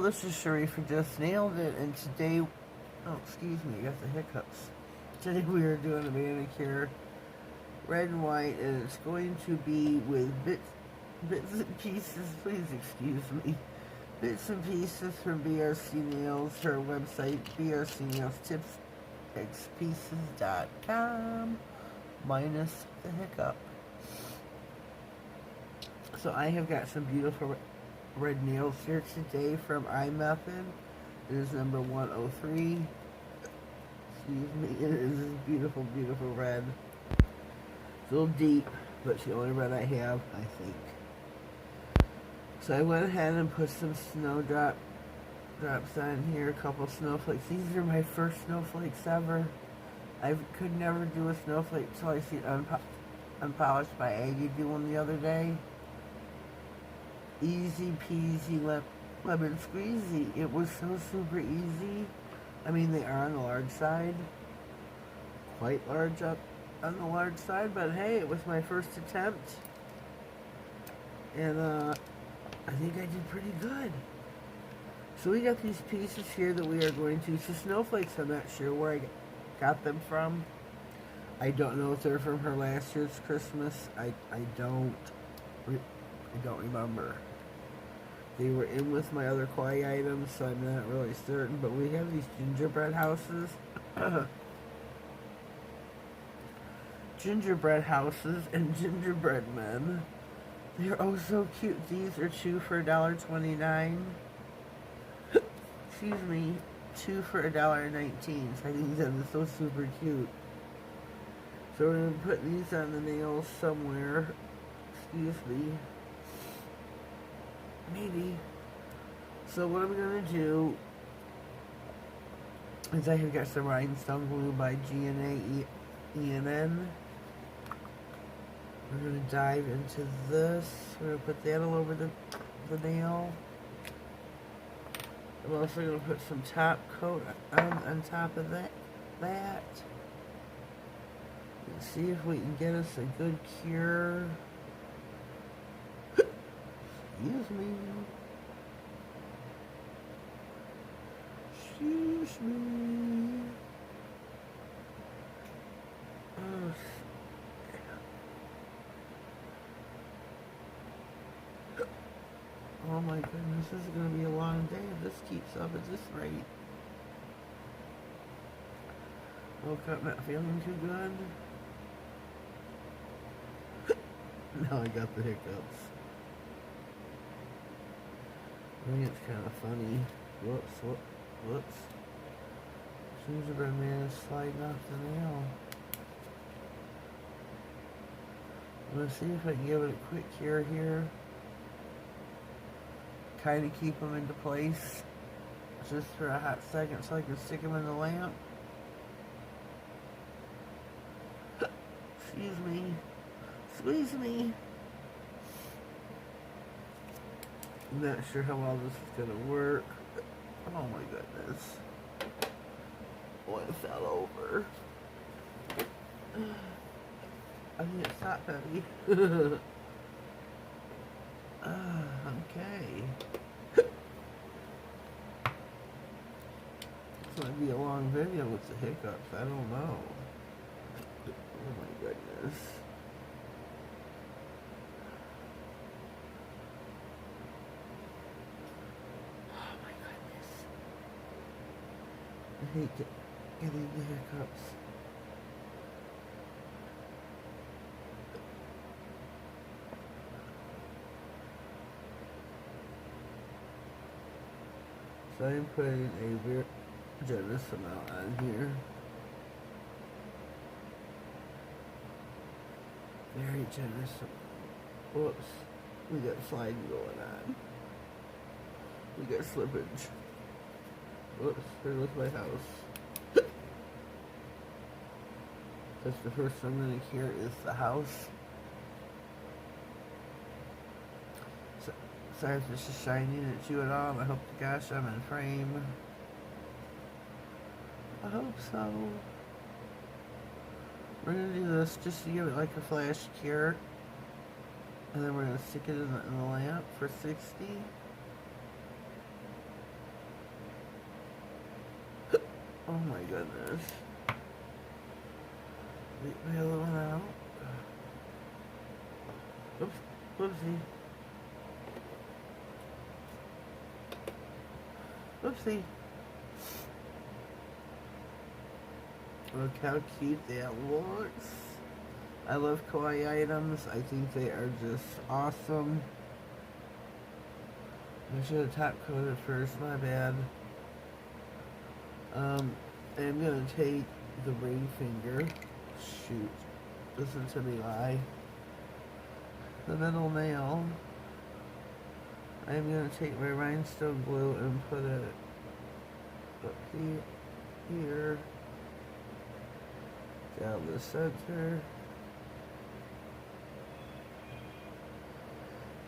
this is Sheree for Just Nailed It, and today, oh, excuse me, I got the hiccups. Today we are doing a manicure, red and white, and it's going to be with bits and pieces, please excuse me, bits and pieces from BRC Nails, her website, brcnailstipspieces.com, minus the hiccup. So I have got some beautiful red nails here today from iMethod. It is number 103. Excuse me. It is this beautiful, beautiful red. It's a little deep, but it's the only red I have, I think. So I went ahead and put some drops on here, a couple snowflakes. These are my first snowflakes ever. I could never do a snowflake until I see it unpolished by Aggie do one the other day. Easy peasy lemon squeezy. It was so super easy. I mean, they are on the large side. Quite large up on the large side, but hey, it was my first attempt. And I think I did pretty good. So we got these pieces here that we are going to, so snowflakes, I'm not sure where I got them from. I don't know if they're from her last year's Christmas. I don't remember. They were in with my other Kawaii items, so I'm not really certain. But we have these gingerbread houses. Gingerbread houses and gingerbread men. They're oh so cute. These are 2 for $1.29. Excuse me, 2 for $1.19. So I think that is so super cute. So we're going to put these on the nails somewhere. Excuse me. Maybe. So what I'm going to do is I have got some rhinestone glue by GNAENN. We're going to dive into this. We're going to put that all over the nail. I'm also going to put some top coat on top of that. Let's see if we can get us a good cure. Excuse me. Excuse me. Oh my goodness, this is going to be a long day if this keeps up at this rate. Woke up not feeling too good. Now I got the hiccups. I think it's kind of funny. Whoops. Gingerbread man is sliding off the nail. I'm going to see if I can give it a quick cure here. Kind of keep them into place just for a hot second so I can stick them in the lamp. Excuse me. Squeeze me. I'm not sure how well this is going to work. Oh my goodness. One fell over. I think it's top heavy. Okay. This might be a long video with the hiccups. I don't know. Oh my goodness. I hate getting the hiccups. So I'm putting a very generous amount on here. Very generous. Whoops. We got sliding going on. We got slippage. Whoops, there goes my house. That's the first I'm going to cure is the house. So, sorry if this is shining at you at all. I hope to gosh I'm in frame. I hope so. We're going to do this just to give it like a flash cure. And then we're going to stick it in the lamp for 60. Oh my goodness. Leave my other one out. Oops, whoopsie. Whoopsie. Look how cute that looks. I love Kawaii items. I think they are just awesome. I should have top coated first, my bad. I'm gonna take the ring finger. Shoot. Listen to me lie. The middle nail. I'm gonna take my rhinestone glue and put it up here, down the center.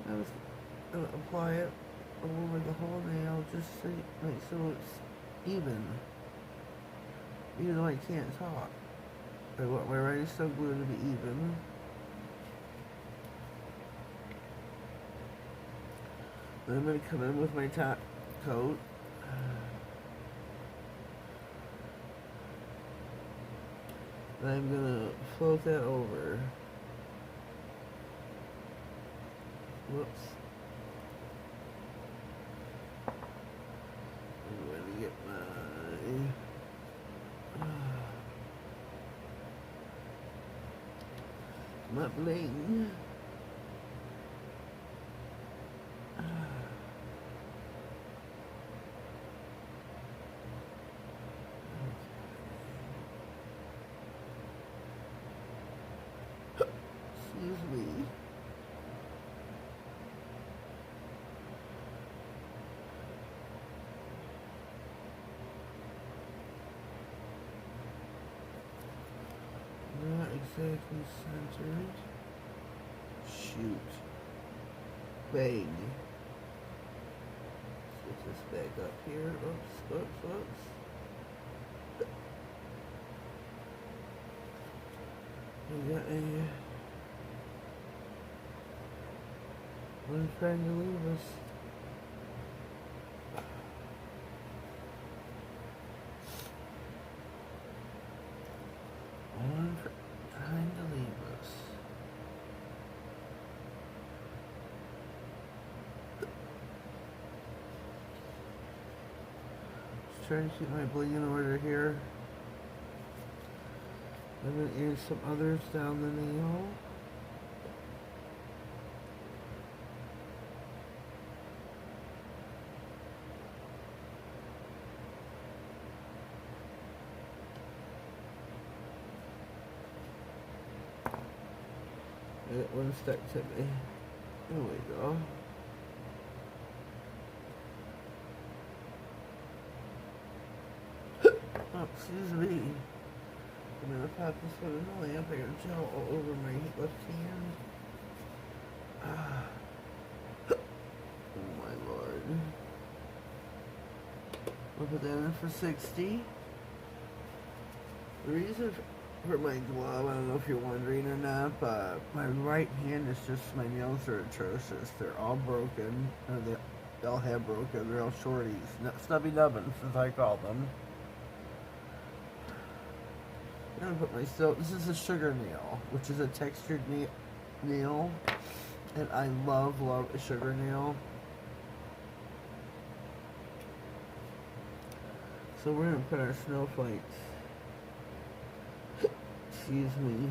I'm just gonna apply it over the whole nail just so, so it's even though I can't talk. I want my rhinestone glue to be even. Then I'm going to come in with my top coat. Then I'm going to float that over. Whoops. I'm going to get my bling. Excuse me. Not exactly centered. Shoot. Bang. Switch this back up here. Oops, oops, oops. We got one trying to leave us. One trying to leave us. Just trying to keep my bling in order here. I'm going to add some others down the nail. That one stuck to me. There we go. Oh, excuse me. I'm gonna pop this one in the lamp. I got gel all over my left hand. Oh my lord. We'll put that in for 60. The reason for my glove, I don't know if you're wondering or not, but my right hand is just, my nails are atrocious. They're all broken. They all have broken. They're all shorties. Stubby nubbins, as I call them. I'm gonna put my silk. This is a sugar nail, which is a textured nail, and I love a sugar nail. So we're gonna put our snowflakes. Excuse me.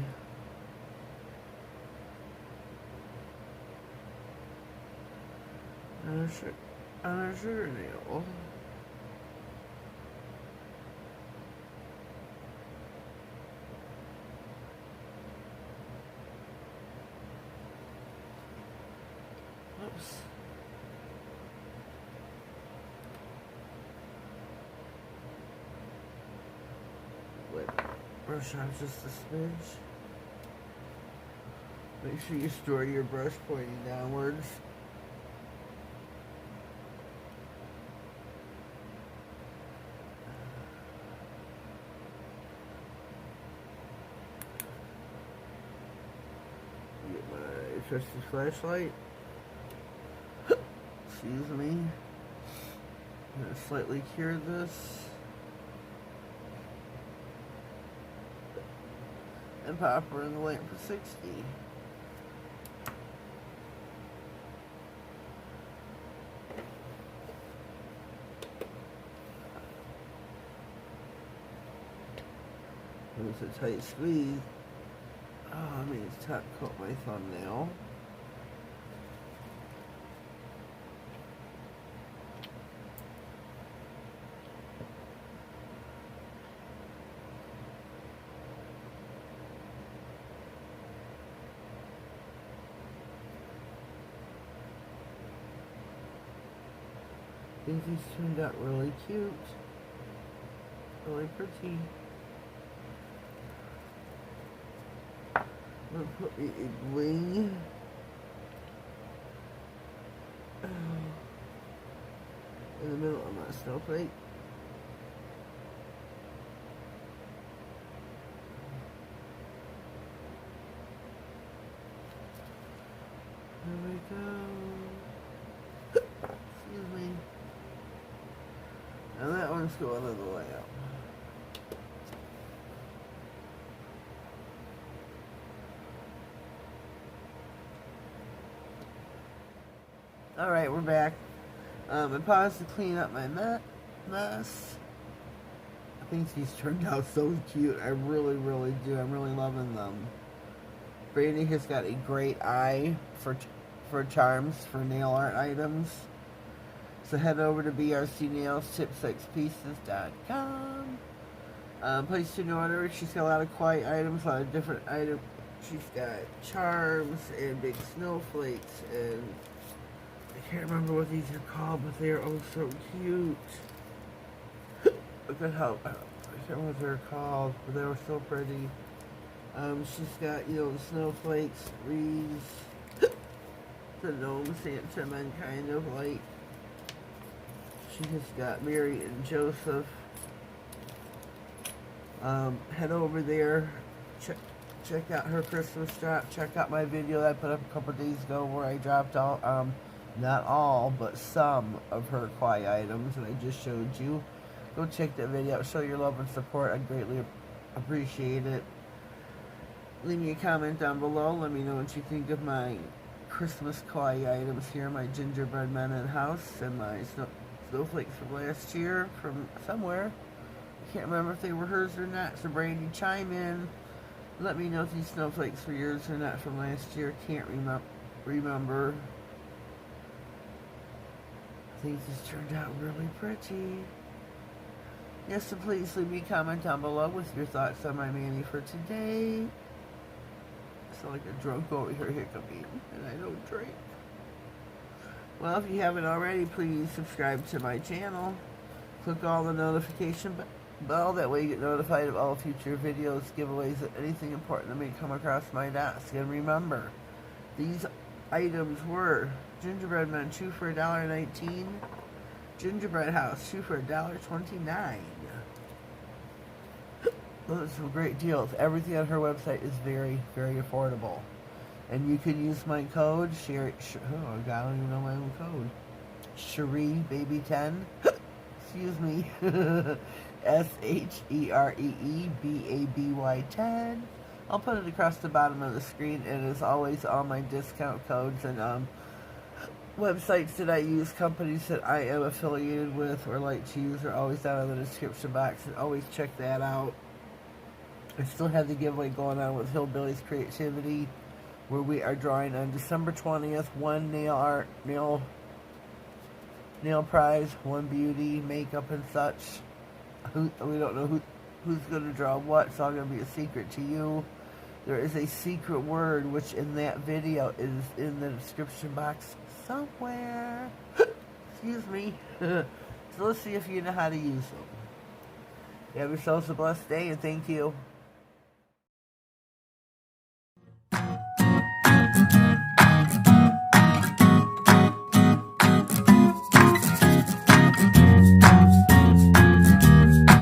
On our sugar nail. Oops. Wait, brush off just a smidge. Make sure you store your brush pointing downwards. Get my trusty flashlight. Excuse me. I'm going to slightly cure this. and pop her in the lamp for 60. It's a tight squeeze. Oh, I mean, it's top coat my thumbnail. I think these turned out really cute. Really pretty. I'm gonna put me a bling in the middle of my snowflake. There we go. Excuse me. And that one's going on the way out. Alright, we're back. I paused to clean up my mess. I think these turned out so cute. I really, really do. I'm really loving them. Brandy has got a great eye for charms, for nail art items. So head over to brcnailstipsexpieces.com. Place an order. She's got a lot of Kawaii items, a lot of different items. She's got charms and big snowflakes, and I can't remember what these are called, but they are oh so cute. Look at how, I can't remember what they're called, but they were so pretty. She's got, you know, the snowflakes, wreaths, the gnome sentiment kind of like. She has got Mary and Joseph. Head over there, check out her Christmas drop, check out my video that I put up a couple days ago where I dropped all, not all, but some of her Kawaii items that I just showed you. Go check that video out, show your love and support, I greatly appreciate it. Leave me a comment down below, let me know what you think of my Christmas Kawaii items here, my gingerbread men in house, and my snowflakes from last year, from somewhere. I can't remember if they were hers or not, so Brandy, chime in. Let me know if these snowflakes were yours or not from last year. Can't remember. I think this turned out really pretty. Yes, so please leave me a comment down below with your thoughts on my mani for today. I sound like a drunk over here hiccuping, and I don't drink. Well, if you haven't already, please subscribe to my channel. Click all the notification bell, that way you get notified of all future videos, giveaways, and anything important that may come across my desk. And remember, these items were gingerbread men, 2 for $1.19. Gingerbread house, 2 for $1.29. Those are some great deals. Everything on her website is very, very affordable. And you can use my code, I don't even know my own code. SherieBaby10. Excuse me. SHEREEBABY10. I'll put it across the bottom of the screen, and as always, all my discount codes and websites that I use, companies that I am affiliated with or like to use, are always down in the description box, and always check that out. I still have the giveaway going on with Hillbilly's Creativity, where we are drawing on December 20th, one nail prize, one beauty, makeup and such. We don't know who's going to draw what. It's all going to be a secret to you. There is a secret word, which in that video is in the description box somewhere. Excuse me. So let's see if you know how to use them. You have yourselves a blessed day, and thank you.